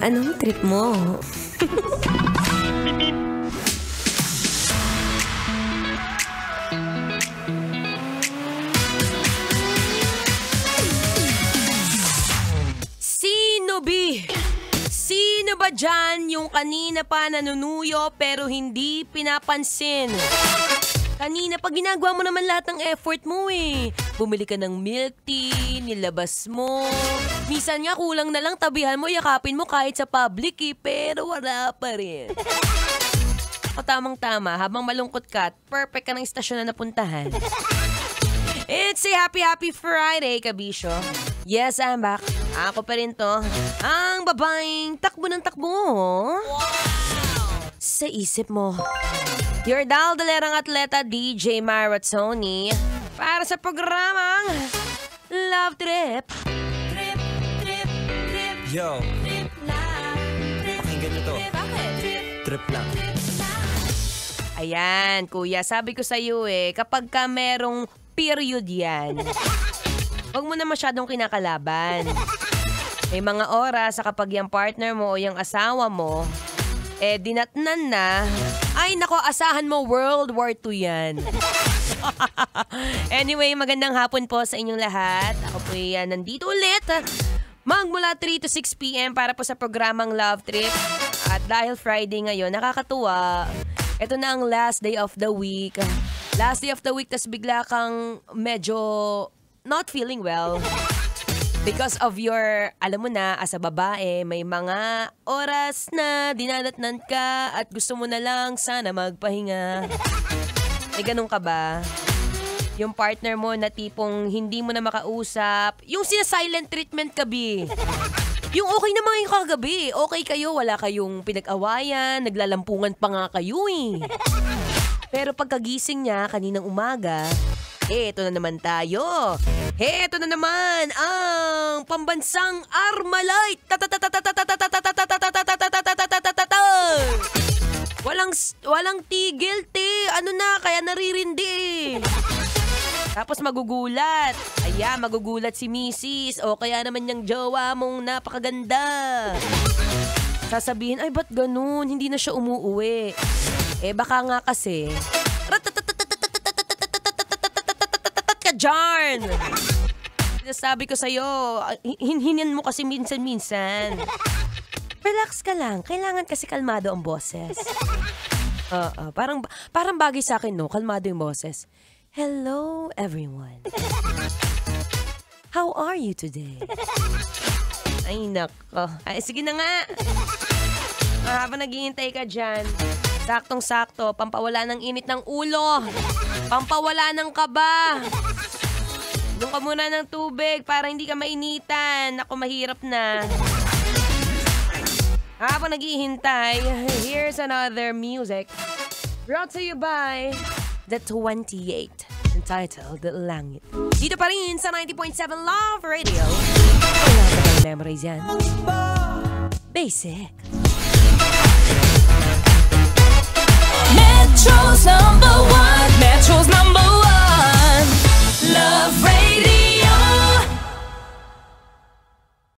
Anong trip mo? Sino, B? Sino ba dyan yung kanina pa nanunuyo pero hindi pinapansin? Kanina pa ginagawa mo naman lahat ng effort mo eh. Bumili ka ng milk tea, nilabas mo. Minsan nga kulang na lang tabihan mo, yakapin mo kahit sa public eh, pero wala pa rin. O tamang-tama, habang malungkot ka, perfect ka ng istasyon na napuntahan. It's a happy Friday, kabisyo. Yes, I'm back. Ako pa rin to. Ang babaeng takbo ng takbo. Wow! Sa isip mo. Your daldalerang atleta DJ Maratoni para sa programang Love Trip. Trip, trip, trip. Yo. Trip lang. Pakinggan nyo to. Bakit? Trip lang. Ayan, kuya, sabi ko sa'yo kapag ka merong period yan, huwag mo na masyadong kinakalaban. May mga oras sa kapag yung partner mo o yung asawa mo, dinatnan na, ay nako, asahan mo World War II yan. Anyway, magandang hapon po sa inyong lahat. Ako po nandito ulit. Magmula 3 to 6 p.m. para po sa programang Love Trip. At dahil Friday ngayon, nakakatuwa. Ito na ang last day of the week. Last day of the week, tas bigla kang medyo not feeling well. Because of your, alam mo na, as a babae, may mga oras na dinadatnan ka at gusto mo na lang sana magpahinga. May ganun ka ba? Yung partner mo na tipong hindi mo na makausap, yung sina-silent treatment ka, B. Yung okay naman yung kagabi. Okay kayo, wala kayong pinag-awayan, naglalampungan pa nga kayo eh. Pero pagkagising niya kaninang umaga, eto na naman tayo. Eto na naman ang pambansang Armalite. Walang tigil, te. Ano na, kaya naririndi. Tapos magugulat. Magugulat si Mrs. O kaya naman yung jowa mong napakaganda. Sasabihin, ay ba't ganun? Hindi na siya umuuwi. Baka nga kasi Jarn! Sabi ko sa'yo, hinhinan mo kasi minsan-minsan. Relax ka lang. Kailangan kasi kalmado ang boses. Parang bagay sa akin, no? Kalmado yung boses. Hello, everyone. How are you today? Ay, nako. Ay, sige na nga. Habang naghihintay ka dyan, saktong-sakto, pampawala ng init ng ulo. Pampawala ng kaba. Doon ka muna ng tubig para hindi ka mainitan. Ako, mahirap na. Habang naghihintay, here's another music. Brought to you by The 28, entitled Langit. Dito pa rin sa 90.7 Love Radio. Wala ka bang memories yan? Basic.